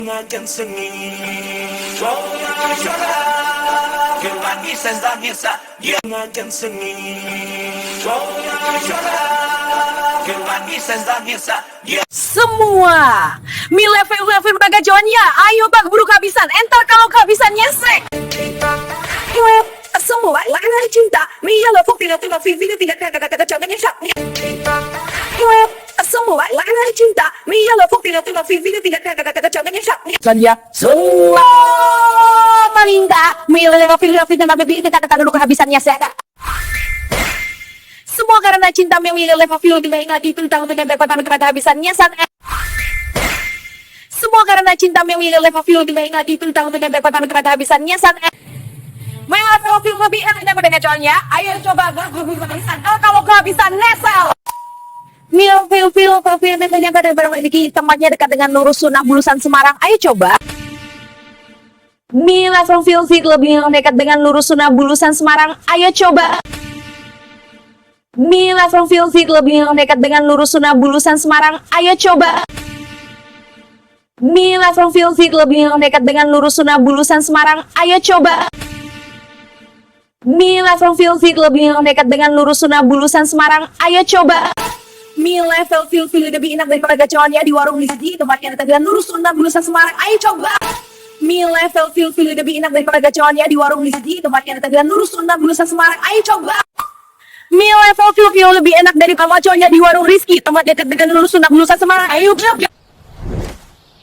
Ingatkan sengit, suara Kewangi sensasi, ingatkan sengit, suara Kewangi sensasi. Semua level kagajuannya, ayo bak buru kehabisan, entar kalau kehabisan nyesek. Semua lain cinta, Mia level tidak kagajuannya syak. Semua lain cinta, Mia level tidak kagajuannya syak. Dan ya, semua melinda, Mia level tidak kehabisan nyesek. Semua karena cinta memilih level tidak tentang kepada habisannya saat semua karena cinta memilih level tidak tentang kepada habisannya saat level lebih enak daripada kecoanya. Ayo coba kehabisan kalau kehabisan nesel. Mil yang pada berlagi tempatnya dekat dengan Nurul Sunnah Bulusan Semarang. Ayo coba. Mil level lebih dekat dengan Nurul Sunnah Bulusan Semarang. Ayo coba. Mil level lebih dekat dengan Nurul Sunnah Bulusan Semarang. Ayo coba. Mil level lebih dekat dengan Nurul Sunnah Bulusan Semarang. Ayo coba. Mil level lebih dekat dengan Nurul Sunnah Bulusan Semarang. Ayo coba. Mil level lebih enak daripada gacoannya di warung Rizky, tempatnya dekat dengan Nurul Sunnah Bulusan Semarang. Ayo coba. Mil level lebih enak daripada gacoannya di warung Rizky, tempatnya dekat dengan Nurul Sunnah Bulusan Semarang. Ayo coba. Mil level lebih enak dari gacoannya di warung Rizky, tempat dekat dengan Nurul Sunnah Bulusan Semarang. Ayo coba.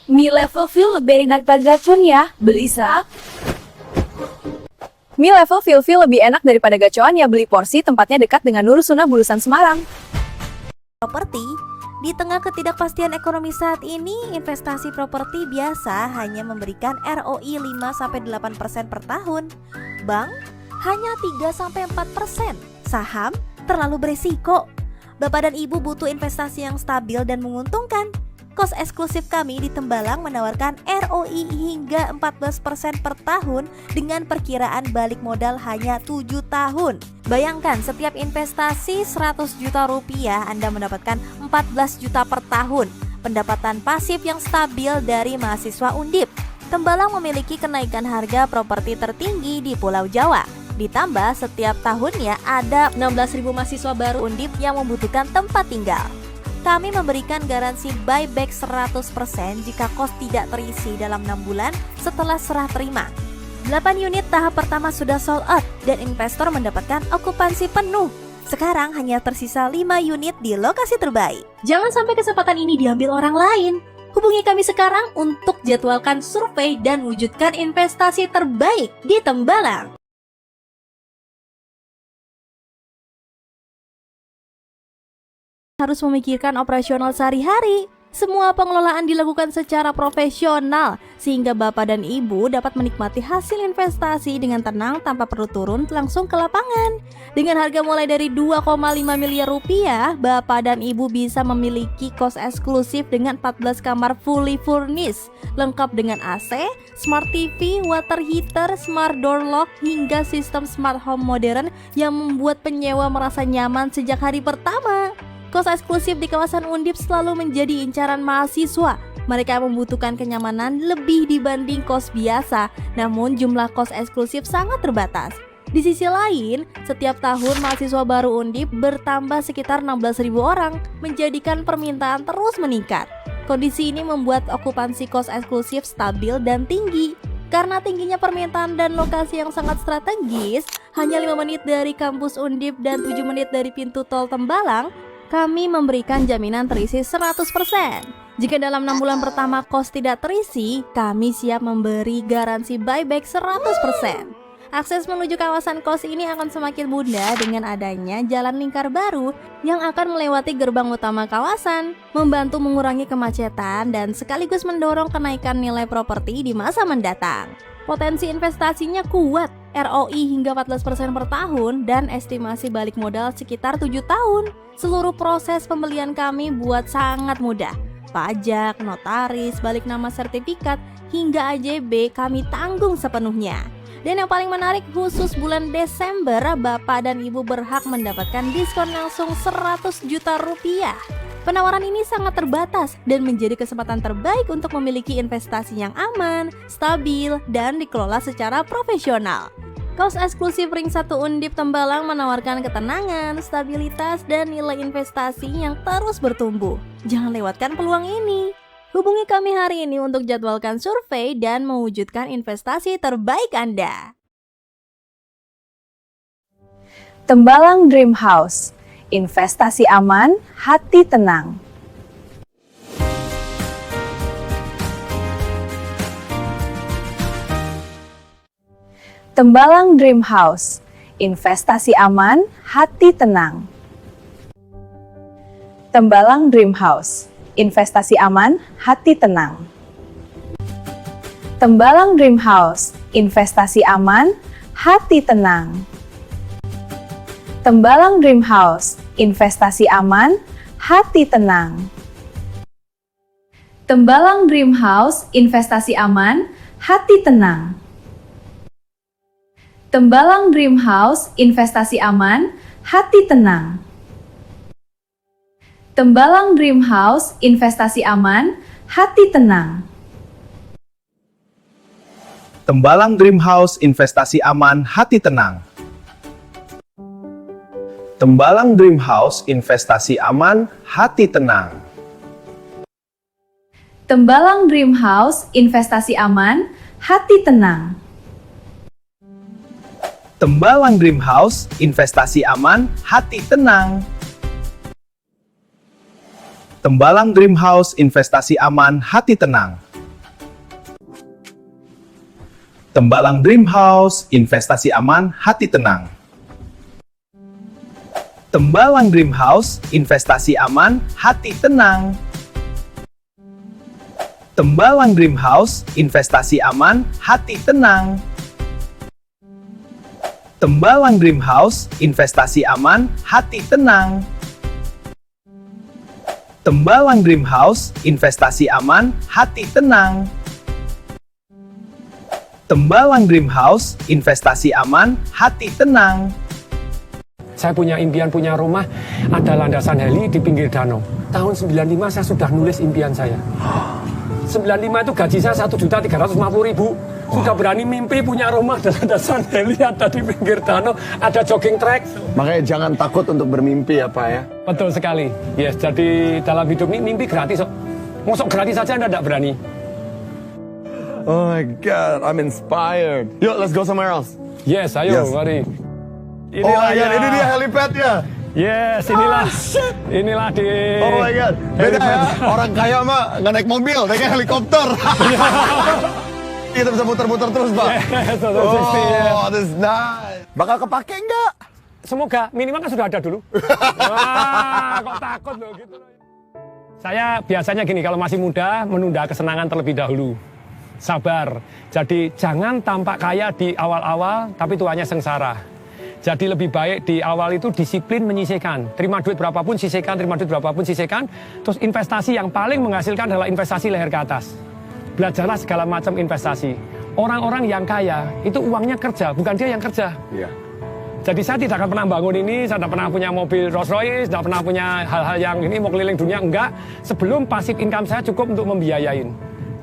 Mil level lebih enak daripada gacoannya, beli sak. Mil level lebih enak daripada gacoannya, beli porsi, tempatnya dekat dengan Nurul Sunnah Bulusan Semarang. Properti. Di tengah ketidakpastian ekonomi saat ini, investasi properti biasa hanya memberikan ROI 5-8% per tahun. Bank hanya 3-4%. Saham terlalu berisiko. Bapak dan Ibu butuh investasi yang stabil dan menguntungkan. Kos eksklusif kami di Tembalang menawarkan ROI hingga 14% per tahun dengan perkiraan balik modal hanya 7 tahun. Bayangkan setiap investasi 100 juta rupiah Anda mendapatkan 14 juta per tahun. Pendapatan pasif yang stabil dari mahasiswa Undip. Tembalang memiliki kenaikan harga properti tertinggi di Pulau Jawa. Ditambah setiap tahunnya ada 16.000 mahasiswa baru Undip yang membutuhkan tempat tinggal. Kami memberikan garansi buyback 100% jika kos tidak terisi dalam 6 bulan setelah serah terima. 8 unit tahap pertama sudah sold out dan investor mendapatkan okupansi penuh. Sekarang hanya tersisa 5 unit di lokasi terbaik. Jangan sampai kesempatan ini diambil orang lain. Hubungi kami sekarang untuk jadwalkan survei dan wujudkan investasi terbaik di Tembalang. Harus memikirkan operasional sehari-hari. Semua pengelolaan dilakukan secara profesional sehingga Bapak dan Ibu dapat menikmati hasil investasi dengan tenang tanpa perlu turun langsung ke lapangan. Dengan harga mulai dari 2,5 miliar rupiah, Bapak dan Ibu bisa memiliki kos eksklusif dengan 14 kamar fully furnished, lengkap dengan AC, smart TV, water heater, smart door lock, hingga sistem smart home modern yang membuat penyewa merasa nyaman sejak hari pertama. Kos eksklusif di kawasan Undip selalu menjadi incaran mahasiswa. Mereka membutuhkan kenyamanan lebih dibanding kos biasa, namun jumlah kos eksklusif sangat terbatas. Di sisi lain, setiap tahun mahasiswa baru Undip bertambah sekitar 16.000 orang, menjadikan permintaan terus meningkat. Kondisi ini membuat okupansi kos eksklusif stabil dan tinggi. Karena tingginya permintaan dan lokasi yang sangat strategis, hanya 5 menit dari kampus Undip dan 7 menit dari pintu tol Tembalang, kami memberikan jaminan terisi 100%. Jika dalam 6 bulan pertama kos tidak terisi, kami siap memberi garansi buyback 100%. Akses menuju kawasan kos ini akan semakin mudah dengan adanya jalan lingkar baru yang akan melewati gerbang utama kawasan, membantu mengurangi kemacetan dan sekaligus mendorong kenaikan nilai properti di masa mendatang. Potensi investasinya kuat, ROI hingga 14% per tahun dan estimasi balik modal sekitar 7 tahun. Seluruh proses pembelian kami buat sangat mudah. Pajak, notaris, balik nama sertifikat, hingga AJB kami tanggung sepenuhnya. Dan yang paling menarik, khusus bulan Desember, Bapak dan Ibu berhak mendapatkan diskon langsung 100 juta rupiah. Penawaran ini sangat terbatas dan menjadi kesempatan terbaik untuk memiliki investasi yang aman, stabil, dan dikelola secara profesional. Kaos eksklusif Ring 1 Undip Tembalang menawarkan ketenangan, stabilitas, dan nilai investasi yang terus bertumbuh. Jangan lewatkan peluang ini. Hubungi kami hari ini untuk jadwalkan survei dan mewujudkan investasi terbaik Anda. Tembalang Dream House, investasi aman, hati tenang. Tembalang Dream House, investasi aman, hati tenang. Tembalang Dream House, investasi aman, hati tenang. Tembalang Dream House, investasi aman, hati tenang. Tembalang Dream House, investasi aman, hati tenang. Tembalang Dream House, investasi aman, hati tenang. Tembalang Dream House, investasi aman, hati tenang. Tembalang Dream House, investasi aman, hati tenang. Tembalang Dream House, investasi aman, hati tenang. Tembalang Dream House, investasi aman, hati tenang. Tembalang Dream House, investasi aman, hati tenang. Tembalang Dream House, investasi aman, hati tenang. Tembalang Dream House, investasi aman, hati tenang. Tembalang Dream House, investasi aman, hati tenang. Tembalang Dream House, investasi aman, hati tenang. Tembalang Dream House, investasi aman, hati tenang. Tembalang Dream House, investasi aman, hati tenang. Tembalang Dream House, investasi aman, hati tenang. Tembalang Dream House, investasi aman, hati tenang. Saya punya impian punya rumah, ada landasan heli di pinggir danau. Tahun 95 saya sudah nulis impian saya. 95 itu gaji saya 1.350.000. Sudah berani mimpi punya rumah dan landasan heli ada di pinggir danau, ada jogging track. Makanya jangan takut untuk bermimpi ya Pak ya. Betul sekali. Yes, jadi dalam hidup ini mimpi gratis. Masuk gratis saja Anda tidak berani. Oh my God, I'm inspired. Yuk, let's go somewhere else. Yes, ayo, Yes. mari. Oh my God, ini dia helipadnya. Yes, inilah. Inilah di. Oh my God, beda ya. Orang kaya mah nggak naik mobil, naiknya helikopter. Kita bisa muter-muter terus, Pak. Yes, Oh, this is nice. Bakal kepake nggak? Semoga minimal kan sudah ada dulu. Wah, kok takut loh gitu. Saya biasanya gini, kalau masih muda menunda kesenangan terlebih dahulu. Sabar. Jadi jangan tampak kaya di awal-awal tapi tuanya sengsara. Jadi lebih baik di awal itu disiplin menyisihkan. Terima duit berapapun sisihkan, terima duit berapapun sisihkan. Terus investasi yang paling menghasilkan adalah investasi leher ke atas. Belajarlah segala macam investasi. Orang-orang yang kaya itu uangnya kerja, bukan dia yang kerja. Iya. Jadi saya tidak akan pernah bangun ini, saya tidak pernah punya mobil Rolls Royce, tidak pernah punya hal-hal yang ini mau keliling dunia, enggak. Sebelum pasif income saya cukup untuk membiayain.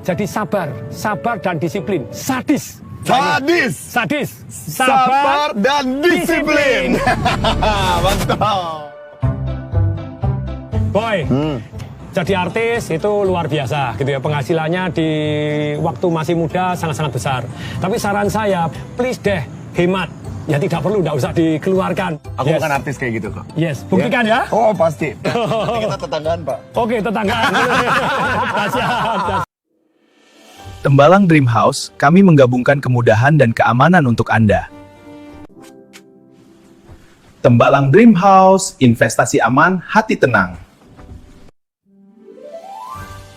Jadi sabar, sabar dan disiplin. Sadis. Sadis. Sadis. Sabar dan disiplin. Mantap. Boy, jadi artis itu luar biasa gitu ya. Penghasilannya di waktu masih muda sangat-sangat besar. Tapi saran saya, please deh, hemat. Ya tidak perlu, tidak usah dikeluarkan. Aku bukan artis kayak gitu kok. Yes, buktikan ya. Oh pasti. Nanti kita tetanggaan Pak. Oke, tetanggaan. Dahsyat. Tembalang Dream House, kami menggabungkan kemudahan dan keamanan untuk Anda. Tembalang Dream House, investasi aman, hati tenang.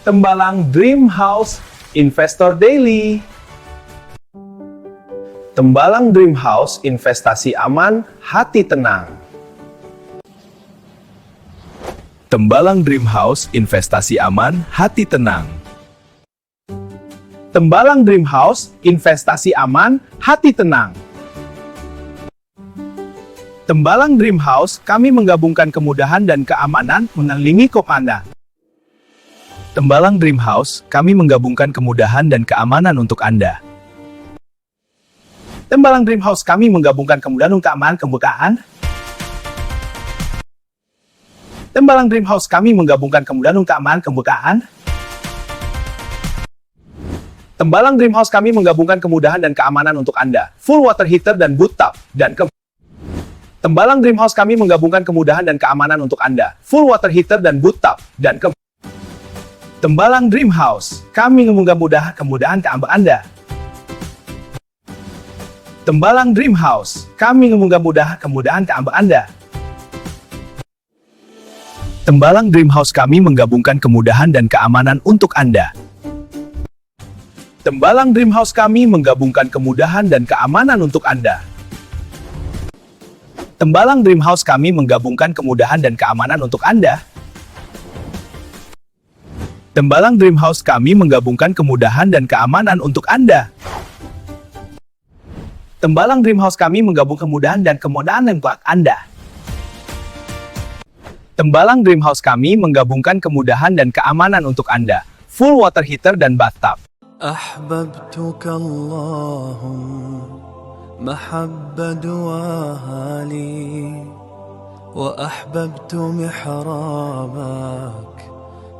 Tembalang Dream House, Investor Daily. Tembalang Dream House, investasi aman, hati tenang. Tembalang Dream House, investasi aman, hati tenang. Tembalang Dream House, investasi aman, hati tenang. Tembalang Dream House, kami menggabungkan kemudahan dan keamanan mengelilingi kop Anda. Tembalang Dream House, kami menggabungkan kemudahan dan keamanan untuk Anda. Tembalang Dream House, kami menggabungkan kemudahan untuk keamanan kebukaan. Tembalang Dream House, kami menggabungkan kemudahan untuk keamanan kebukaan. Tembalang Dream House, kami menggabungkan kemudahan dan keamanan untuk Anda. Full water heater dan boot tub dan Tembalang Dream House, kami menggabungkan kemudahan dan keamanan untuk Anda. Full water heater dan boot tub dan Tembalang Dream House, kami menggabungkan kemudahan keamanan Anda. Tembalang Dream House, kami menggabungkan kemudahan keamanan Anda. Tembalang Dream House, kami menggabungkan kemudahan dan keamanan untuk Anda. Tembalang Dream House, kami menggabungkan kemudahan dan keamanan untuk Anda. Tembalang Dream House, kami menggabungkan kemudahan dan keamanan untuk Anda. Tembalang Dream House, kami menggabungkan kemudahan dan keamanan untuk Anda. Tembalang Dream House, kami menggabungkan kemudahan dan keamanan untuk Anda. Tembalang Dream House, kami menggabungkan kemudahan dan keamanan untuk Anda. Full water heater dan bathtub. أحببتك اللهم محبة دواها لي وأحببت محرابك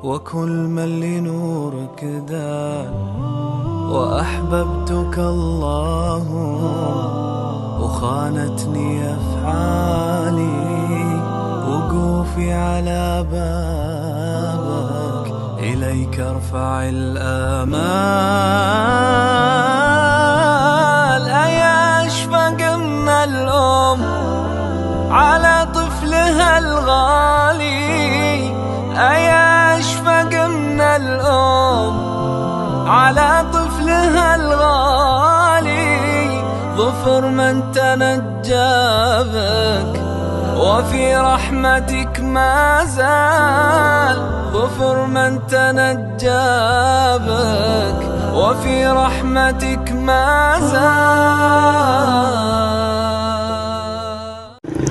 وكل من لنورك دان وأحببتك اللهم وخانتني أفعالي وقوفي على بابك إليك ارفع الآمال أيا أشفق من الأم على طفلها الغالي أيا أشفق من الأم على طفلها الغالي ظفر من تنجى بك وفي رحمتك ما زال ظفر من تنجى بك وفي رحمتك ما زال.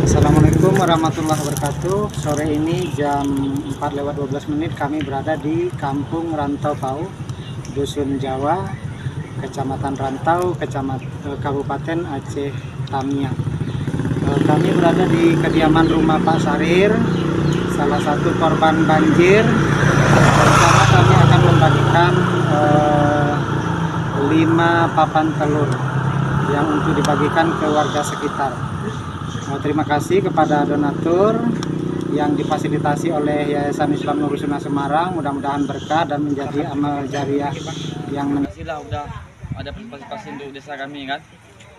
Assalamualaikum warahmatullahi wabarakatuh. Sore ini jam 4:12 kami berada di Kampung Rantau Pau, Dusun Jawa, Kecamatan Rantau, Kabupaten Aceh Tamiang. Kami berada di kediaman rumah Pak Sarir, salah satu korban banjir. Pertama kami akan membagikan 5 papan telur yang untuk dibagikan ke warga sekitar. Terima kasih kepada donatur yang difasilitasi oleh Yayasan Islam Nur Sunnah Semarang. Mudah-mudahan berkah dan menjadi amal jariah yang udah ada partisipasi untuk desa kami kan,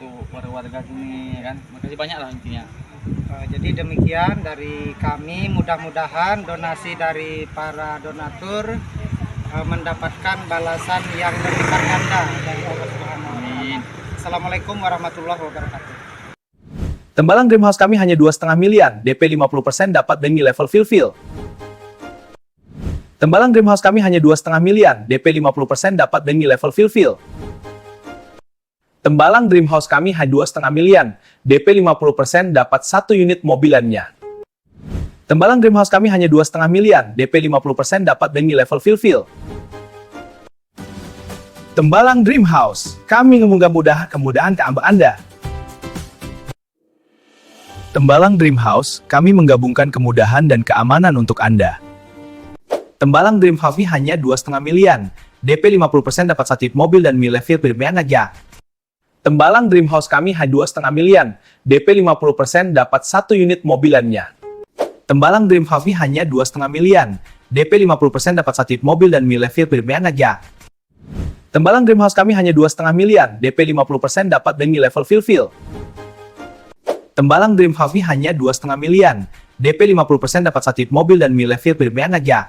untuk warga sini kan. Makasih banyak lah intinya. Jadi demikian dari kami, mudah-mudahan donasi dari para donatur mendapatkan balasan yang berlipat ganda dari Allah Subhanahu wa Ta'ala. Assalamualaikum warahmatullahi wabarakatuh. Tembalang Dream House, kami hanya 2,5 miliar, DP 50% dapat demi level fill. Tembalang Dream House, kami hanya 2,5 miliar, DP 50% dapat demi level fill. Tembalang Dream House, kami hanya 2,5 miliar, DP 50% dapat 1 unit mobilannya. Tembalang Dream House, kami hanya 2,5 miliar, DP 50% dapat demi level fill. Tembalang Dream House, kami memudah kemudahan keamanan Anda. Tembalang Dream House, kami menggabungkan kemudahan dan keamanan untuk Anda. Tembalang Dream House hanya 2,5 miliar, DP 50% dapat 1 unit mobil dan milevel bermain aja. Tembalang Dream House, kami hanya 2,5 miliar, DP 50% dapat 1 unit mobilannya. Tembalang Dream House hanya 2,5 miliar, DP 50% dapat 1 unit mobil dan milevel bermain aja. Tembalang Dream House, kami hanya 2,5 miliar, DP 50% dapat demi level fill. Tembalang Dream House hanya 2,5 miliar, DP 50% dapat 1 unit mobil dan milevel bermain aja.